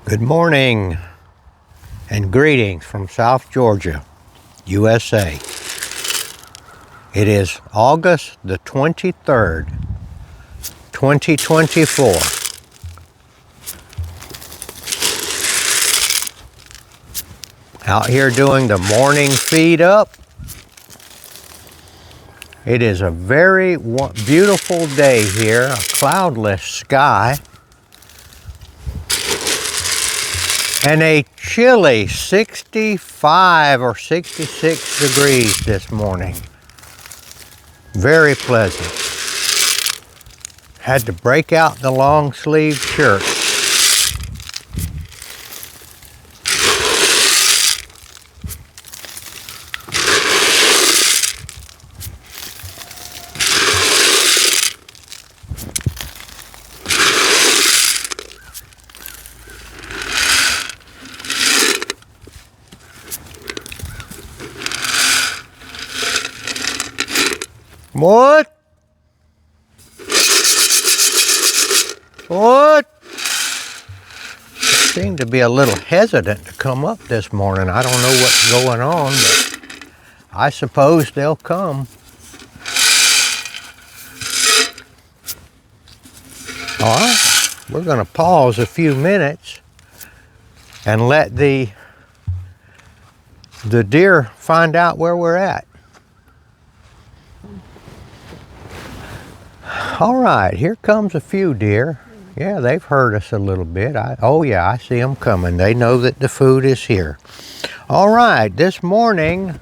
Good morning and greetings from South Georgia, USA. It is August the 23rd, 2024. Out here doing the morning feed up. It is a very beautiful day here, a cloudless sky. And a chilly 65 or 66 degrees this morning. Very pleasant. Had to break out the long sleeve shirt. What? Seem to be a little hesitant to come up this morning. I don't know what's going on, but I suppose they'll come. All right, we're going to pause a few minutes and let the deer find out where we're at. All right, here comes a few deer. Yeah, they've heard us a little bit. I see them coming. They know that the food is here. All right, this morning,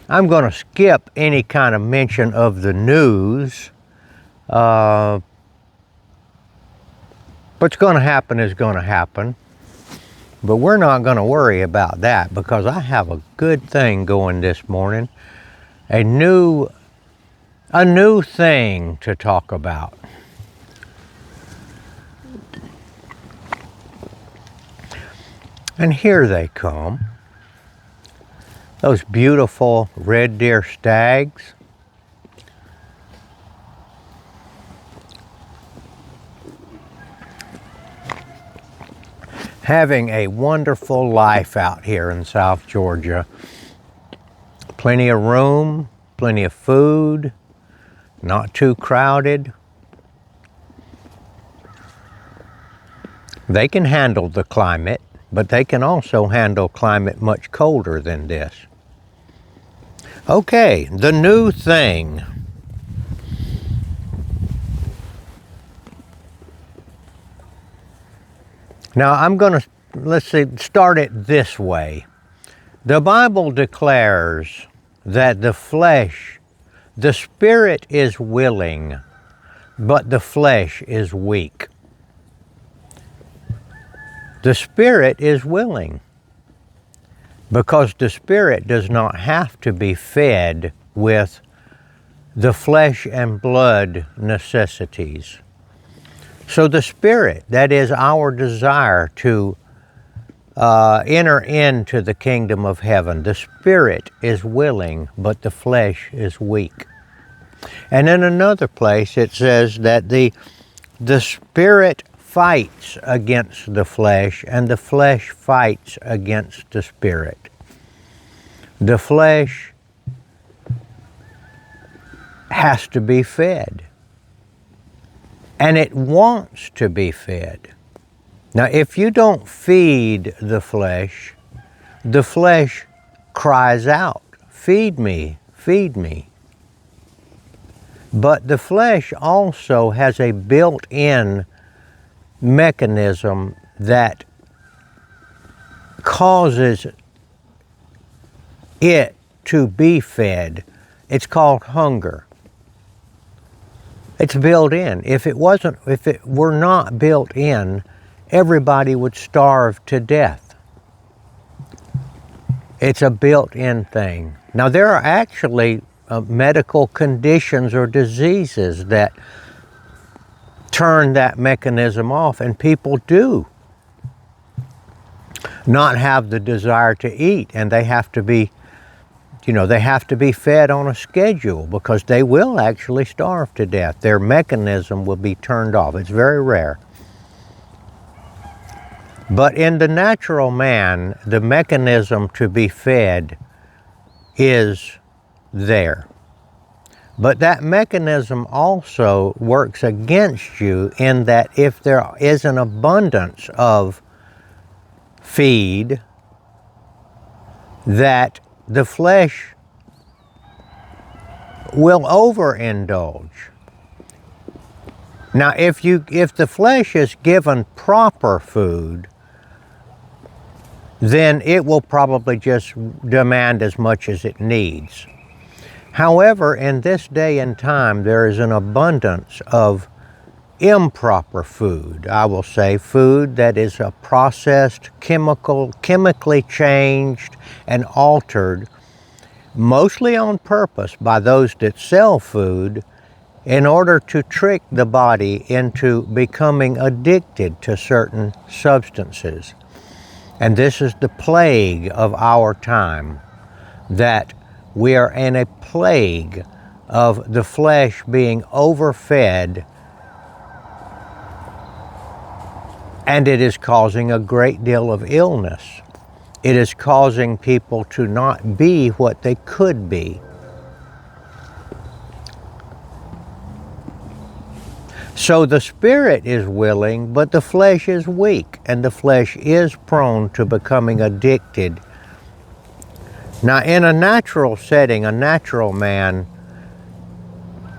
I'm going to skip any kind of mention of the news. What's going to happen is going to happen. But we're not going to worry about that because I have a good thing going this morning. A new thing to talk about. And here they come. Those beautiful red deer stags. Having a wonderful life out here in South Georgia. Plenty of room, plenty of food. Not too crowded. They can handle the climate, but they can also handle climate much colder than this. Okay, the new thing. Now let's start it this way. The Bible declares that the spirit is willing, but the flesh is weak. The spirit is willing because the spirit does not have to be fed with the flesh and blood necessities. So the spirit, that is our desire to enter into the kingdom of heaven, the spirit is willing, but the flesh is weak. And in another place it says that the spirit fights against the flesh and the flesh fights against the spirit. The flesh has to be fed. And it wants to be fed. Now, if you don't feed the flesh cries out, "Feed me, feed me." But the flesh also has a built-in mechanism that causes it to be fed. It's called hunger. It's built in. If it were not built in, everybody would starve to death. It's a built-in thing. Now, there are actually medical conditions or diseases that turn that mechanism off, and people do not have the desire to eat, and they have to be fed on a schedule because they will actually starve to death. Their mechanism will be turned off. It's very rare. But in the natural man, the mechanism to be fed is there. But that mechanism also works against you in that if there is an abundance of feed, that the flesh will overindulge. Now, if the flesh is given proper food, then it will probably just demand as much as it needs. However, in this day and time, there is an abundance of improper food. I will say food that is a processed, chemically changed and altered, mostly on purpose by those that sell food, in order to trick the body into becoming addicted to certain substances. And this is the plague of our time, that we are in a plague of the flesh being overfed, and it is causing a great deal of illness. It is causing people to not be what they could be. So the spirit is willing, but the flesh is weak, and the flesh is prone to becoming addicted. Now, in a natural setting, a natural man,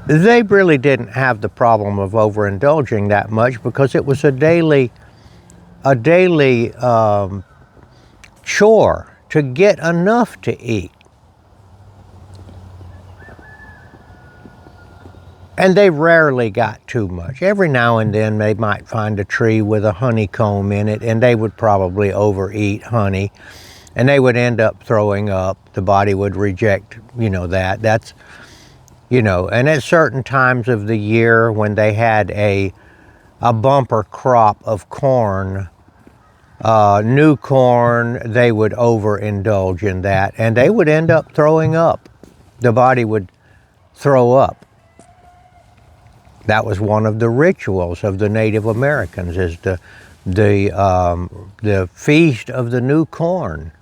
they really didn't have the problem of overindulging that much, because it was a daily chore to get enough to eat. And they rarely got too much. Every now and then they might find a tree with a honeycomb in it, and they would probably overeat honey, and they would end up throwing up. The body would reject, that. That's, and at certain times of the year when they had a bumper crop of corn, new corn, they would overindulge in that, and they would end up throwing up. The body would throw up. That was one of the rituals of the Native Americans, is the feast of the new corn,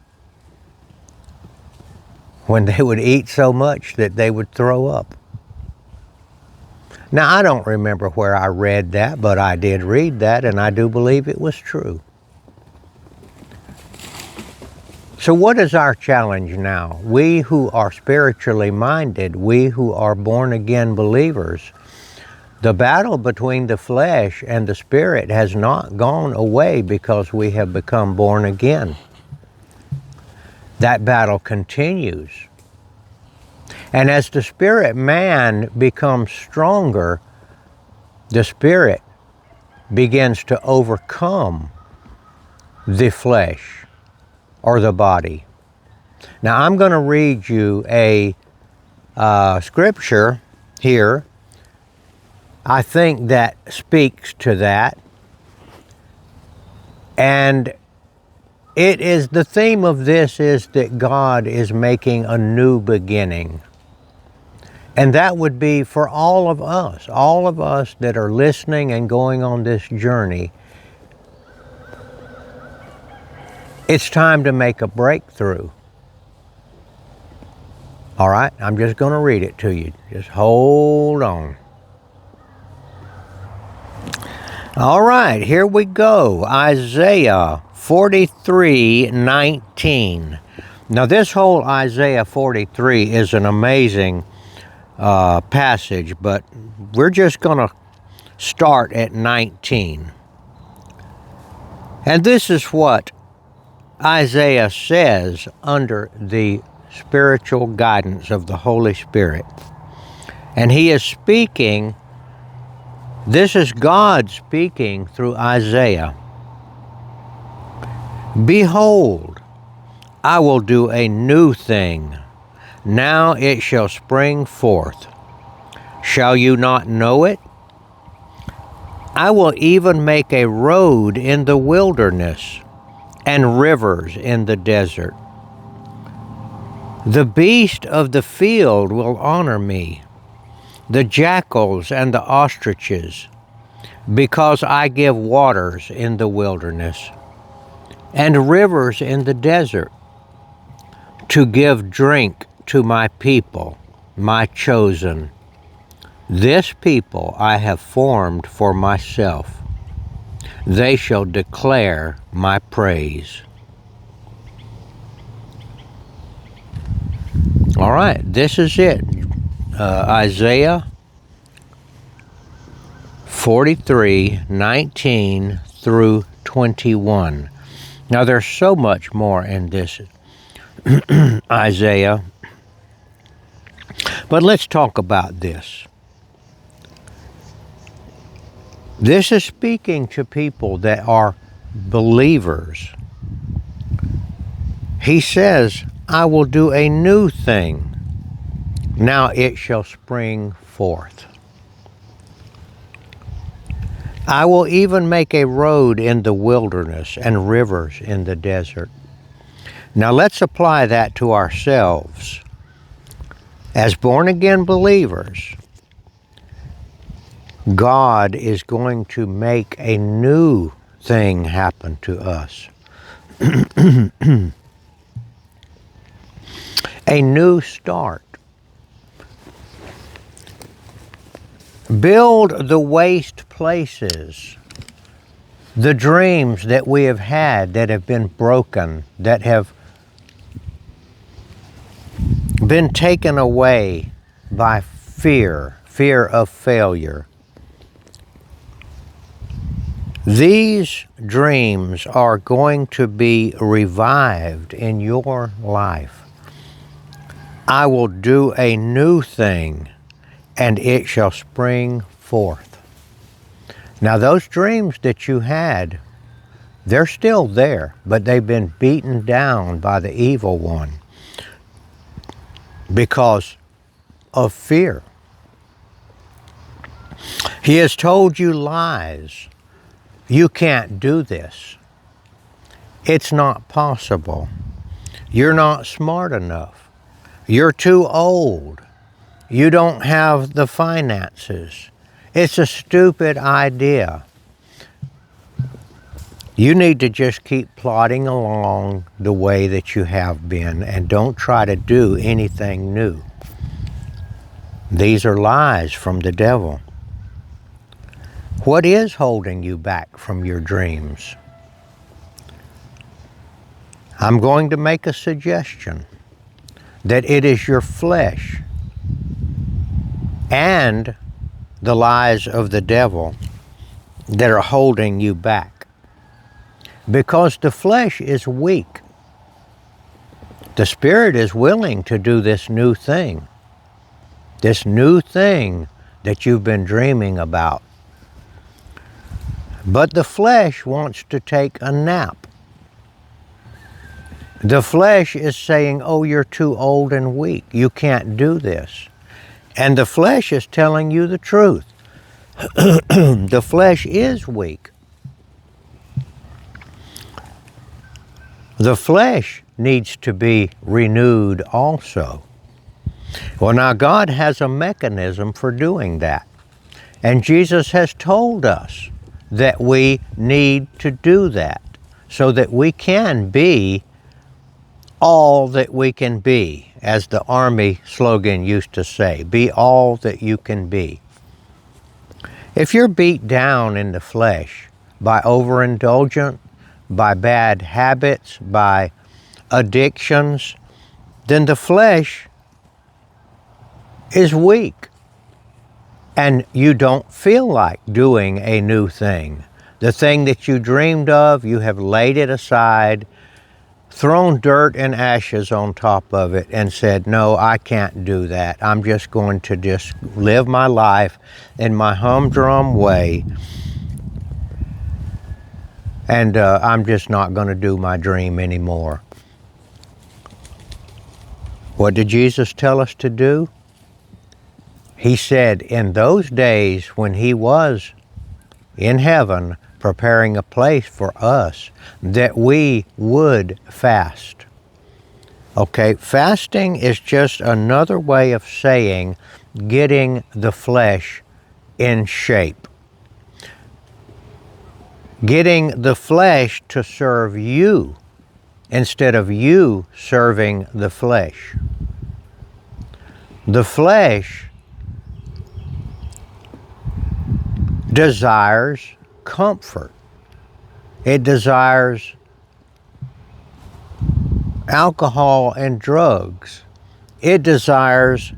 when they would eat so much that they would throw up. Now, I don't remember where I read that, but I did read that, and I do believe it was true. So what is our challenge now? We who are spiritually minded, we who are born-again believers, the battle between the flesh and the spirit has not gone away because we have become born again. That battle continues. And as the spirit man becomes stronger, the spirit begins to overcome the flesh or the body. Now, I'm going to read you a scripture here. I think that speaks to that. And it is, the theme of this is that God is making a new beginning. And that would be for all of us that are listening and going on this journey. It's time to make a breakthrough. All right, I'm just going to read it to you. Just hold on. All right, here we go. Isaiah 43:19. Now, this whole Isaiah 43 is an amazing passage, but we're just going to start at 19. And this is what Isaiah says under the spiritual guidance of the Holy Spirit. And he is speaking. This is God speaking through Isaiah. Behold, I will do a new thing. Now it shall spring forth. Shall you not know it? I will even make a road in the wilderness and rivers in the desert. The beast of the field will honor me, the jackals and the ostriches, because I give waters in the wilderness, and rivers in the desert, to give drink to my people, my chosen. This people I have formed for myself. They shall declare my praise. All right, this is it. Isaiah 43:19 through 21. Now there's so much more in this Isaiah, but let's talk about this. This is speaking to people that are believers. He says, I will do a new thing. Now it shall spring forth. I will even make a road in the wilderness and rivers in the desert. Now let's apply that to ourselves. As born-again believers, God is going to make a new thing happen to us. A new start. Build the waste places, the dreams that we have had that have been broken, that have been taken away by fear of failure. These dreams are going to be revived in your life. I will do a new thing, and it shall spring forth. Now those dreams that you had, they're still there, but they've been beaten down by the evil one because of fear. He has told you lies. You can't do this. It's not possible. You're not smart enough. You're too old. You don't have the finances. It's a stupid idea. You need to just keep plodding along the way that you have been and don't try to do anything new. These are lies from the devil. What is holding you back from your dreams? I'm going to make a suggestion that it is your flesh and the lies of the devil that are holding you back. Because the flesh is weak. The spirit is willing to do this new thing. This new thing that you've been dreaming about. But the flesh wants to take a nap. The flesh is saying, oh, you're too old and weak. You can't do this. And the flesh is telling you the truth. The flesh is weak. The flesh needs to be renewed also. Well, now God has a mechanism for doing that. And Jesus has told us that we need to do that so that we can be all that we can be, as the Army slogan used to say, be all that you can be. If you're beat down in the flesh by overindulgence, by bad habits, by addictions, then the flesh is weak. And you don't feel like doing a new thing. The thing that you dreamed of, you have laid it aside, thrown dirt and ashes on top of it and said, no, I can't do that. I'm just going to just live my life in my humdrum way. And I'm just not going to do my dream anymore. What did Jesus tell us to do? He said in those days when he was in heaven preparing a place for us, that we would fast. Okay, fasting is just another way of saying getting the flesh in shape. getting the flesh to serve you instead of you serving the flesh. The flesh desires comfort. It desires alcohol and drugs. It desires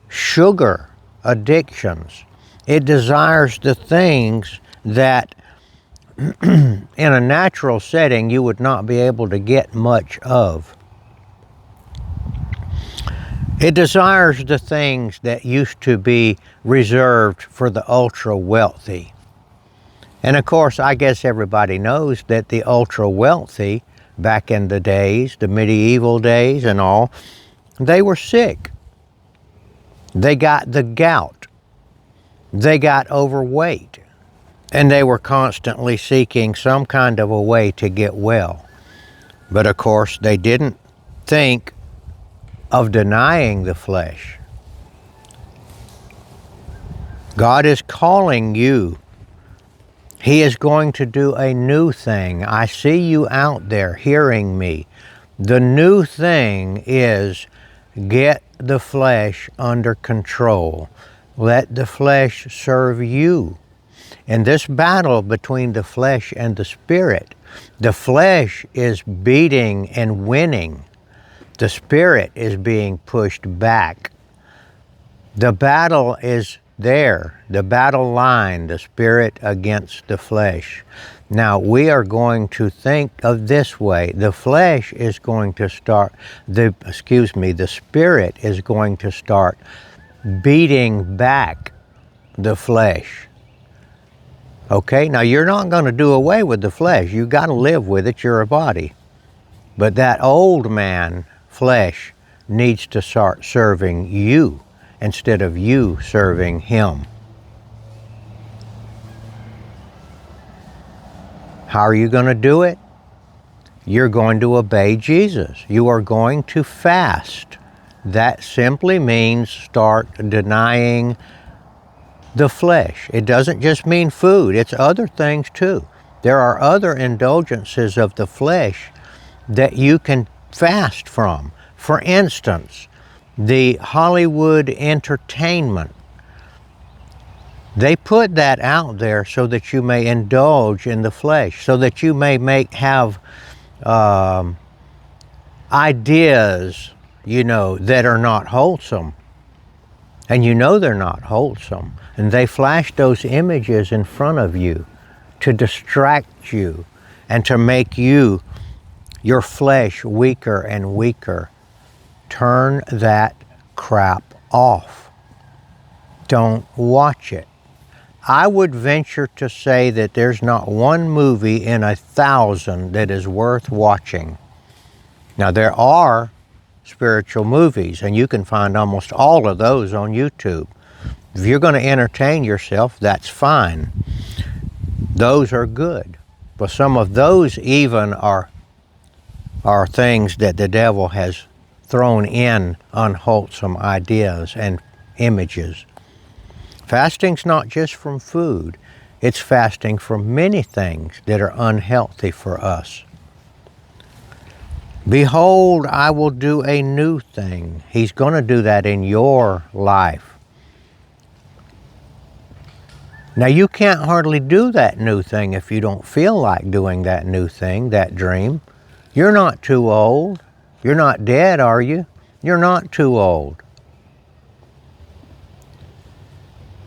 sugar addictions. It desires the things that in a natural setting you would not be able to get much of. It desires the things that used to be reserved for the ultra wealthy. And of course, I guess everybody knows that the ultra wealthy back in the days, the medieval days and all, they were sick. They got the gout. They got overweight. And they were constantly seeking some kind of a way to get well. But of course, they didn't think of denying the flesh. God is calling you. He is going to do a new thing. I see you out there hearing me. The new thing is get the flesh under control. Let the flesh serve you. In this battle between the flesh and the spirit, the flesh is beating and winning. The spirit is being pushed back. The battle is there, the battle line, the spirit against the flesh. Now we are going to think of this way. The flesh is going to start, the spirit is going to start beating back the flesh. Okay, now you're not going to do away with the flesh. You got to live with it, you're a body. But that old man, flesh, needs to start serving you instead of you serving him. How are you going to do it? You're going to obey Jesus. You are going to fast. That simply means start denying the flesh. It doesn't just mean food, it's other things too. There are other indulgences of the flesh that you can fast from. For instance, the Hollywood entertainment. They put that out there so that you may indulge in the flesh, so that you may have ideas, that are not wholesome. And they're not wholesome. And they flash those images in front of you to distract you and to make your flesh weaker and weaker. Turn that crap off. Don't watch it. I would venture to say that there's not one movie in 1,000 that is worth watching. Now there are spiritual movies, and you can find almost all of those on YouTube. If you're going to entertain yourself, that's fine. Those are good. But some of those even are things that the devil has thrown in unwholesome ideas and images. Fasting's not just from food. It's fasting from many things that are unhealthy for us. Behold, I will do a new thing. He's going to do that in your life. Now, you can't hardly do that new thing if you don't feel like doing that new thing, that dream. You're not too old. You're not dead, are you? You're not too old.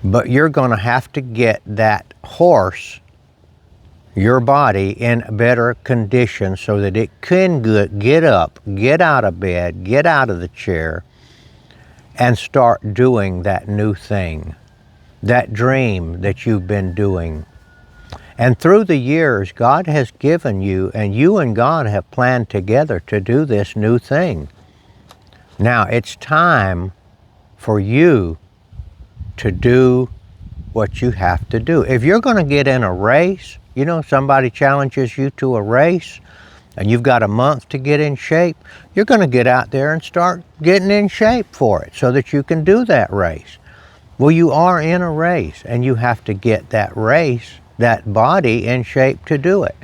But you're going to have to get that horse, your body, in better condition so that it can get up, get out of bed, get out of the chair, and start doing that new thing, that dream that you've been doing. And through the years, God has given you, and you and God have planned together to do this new thing. Now, it's time for you to do what you have to do. If you're going to get in a race, somebody challenges you to a race, and you've got a month to get in shape, you're going to get out there and start getting in shape for it so that you can do that race. Well, you are in a race, and you have to get that race that body in shape to do it.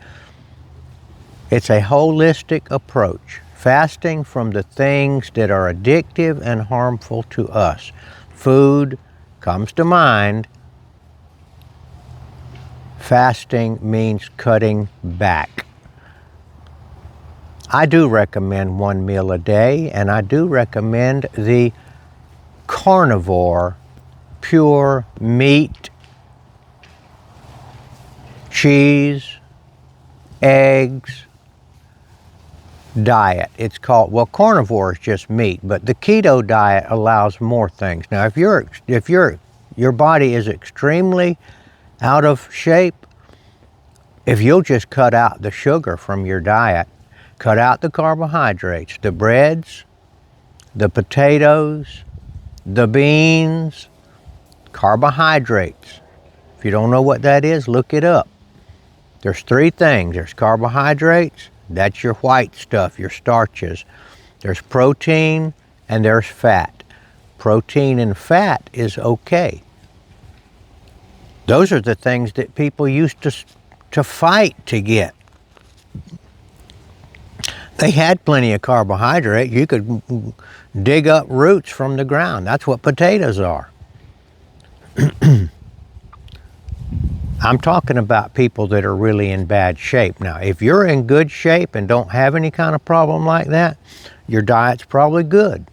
It's a holistic approach. Fasting from the things that are addictive and harmful to us. Food comes to mind. Fasting means cutting back. I do recommend one meal a day, and I do recommend the carnivore, pure meat, cheese, eggs diet. It's called, well, carnivore is just meat, but the keto diet allows more things. Now, if your body is extremely out of shape, if you'll just cut out the sugar from your diet, cut out the carbohydrates, the breads, the potatoes, the beans, carbohydrates. If you don't know what that is, look it up. There's three things. There's carbohydrates, that's your white stuff, your starches. There's protein and there's fat. Protein and fat is okay. Those are the things that people used to fight to get. They had plenty of carbohydrate. You could dig up roots from the ground. That's what potatoes are. I'm talking about people that are really in bad shape. Now, if you're in good shape and don't have any kind of problem like that, your diet's probably good.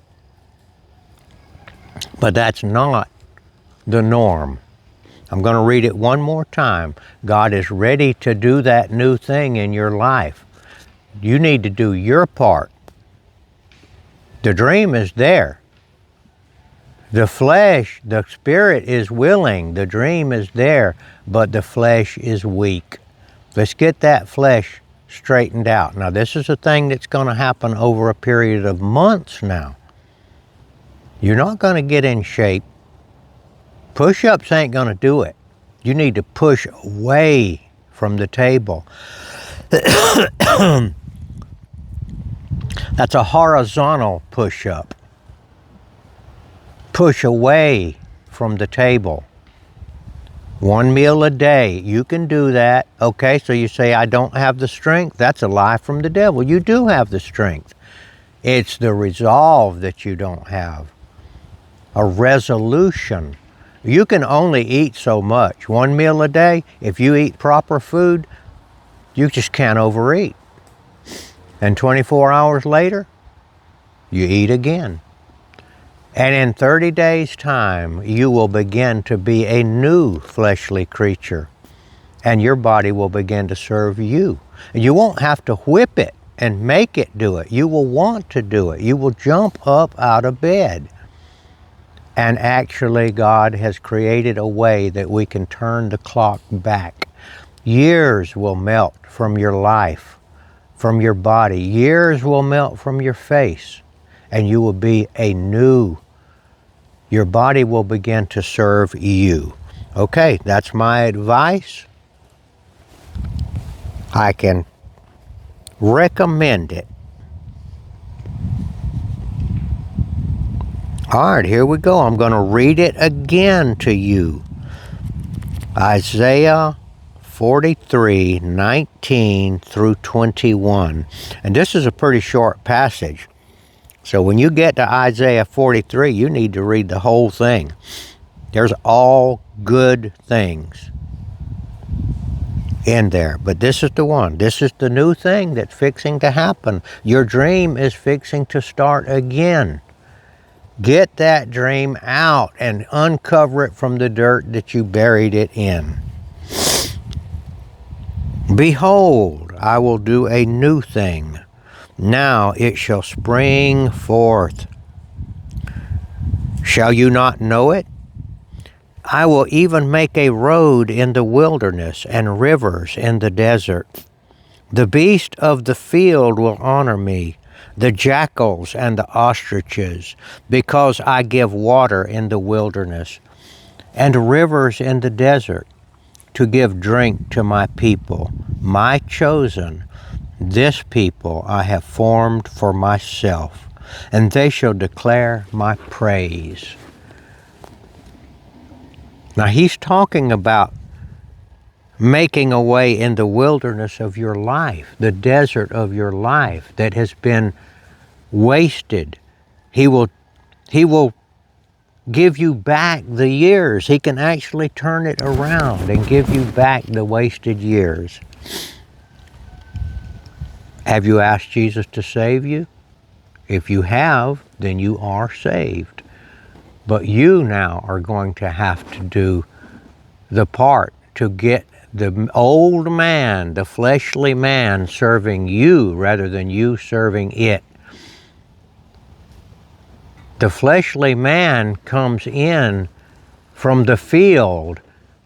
But that's not the norm. I'm going to read it one more time. God is ready to do that new thing in your life. You need to do your part. The dream is there. The flesh, the spirit is willing. The dream is there, but the flesh is weak. Let's get that flesh straightened out. Now, this is a thing that's going to happen over a period of months now. You're not going to get in shape. Push-ups ain't going to do it. You need to push away from the table. That's a horizontal push-up. Push away from the table. One meal a day. You can do that. Okay, so you say, I don't have the strength. That's a lie from the devil. You do have the strength. It's the resolve that you don't have. A resolution. You can only eat so much. One meal a day, if you eat proper food, you just can't overeat. And 24 hours later, you eat again. And in 30 days' time, you will begin to be a new fleshly creature. And your body will begin to serve you. You won't have to whip it and make it do it. You will want to do it. You will jump up out of bed. And actually, God has created a way that we can turn the clock back. Years will melt from your life, from your body. Years will melt from your face. And you will be a new. Your body will begin to serve you. Okay, that's my advice. I can recommend it. All right, here we go. I'm going to read it again to you. Isaiah 43, 19 through 21. And this is a pretty short passage. So when you get to Isaiah 43, you need to read the whole thing. There's all good things in there. But this is the one. This is the new thing that's fixing to happen. Your dream is fixing to start again. Get that dream out and uncover it from the dirt that you buried it in. Behold, I will do a new thing. Now it shall spring forth. Shall you not know it? I will even make a road in the wilderness and rivers in the desert. The beast of the field will honor me, the jackals and the ostriches, because I give water in the wilderness and rivers in the desert to give drink to my people, my chosen. This people I have formed for myself, and they shall declare my praise. Now he's talking about making a way in the wilderness of your life, the desert of your life that has been wasted. He will give you back the years. He can actually turn it around and give you back the wasted years. Have you asked Jesus to save you? If you have, then you are saved. But you now are going to have to do the part to get the old man, the fleshly man, serving you rather than you serving it. The fleshly man comes in from the field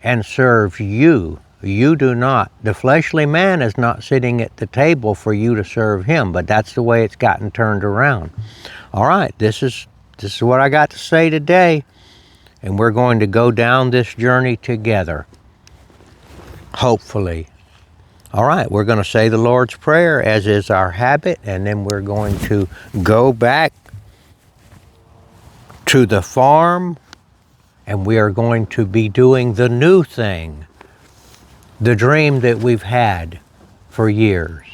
and serves you. You do not. The fleshly man is not sitting at the table for you to serve him, but that's the way it's gotten turned around. All right, this is what I got to say today, and we're going to go down this journey together, hopefully. All right, we're going to say the Lord's Prayer, as is our habit, and then we're going to go back to the farm, and we are going to be doing the new thing, the dream that we've had for years.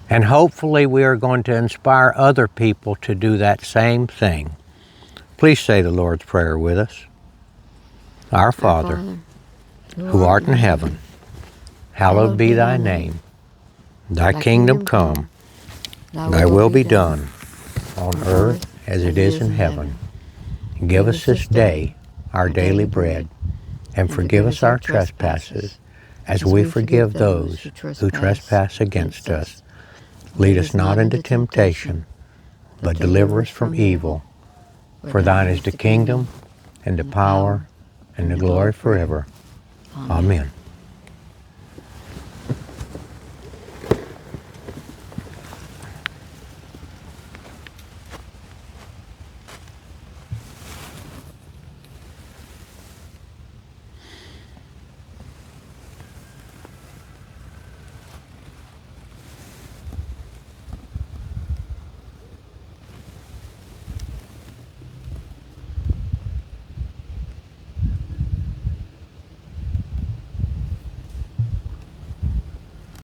And hopefully we are going to inspire other people to do that same thing. Please say the Lord's Prayer with us. Our Father, who art in heaven, hallowed be thy name. Thy kingdom come, thy will be done, on earth as it is in heaven. Give us this day our daily bread, and forgive us our trespasses, as we forgive those who trespass against us. Lead us not into temptation, but deliver us from evil. For thine is the kingdom, and the power, and the glory forever. Amen.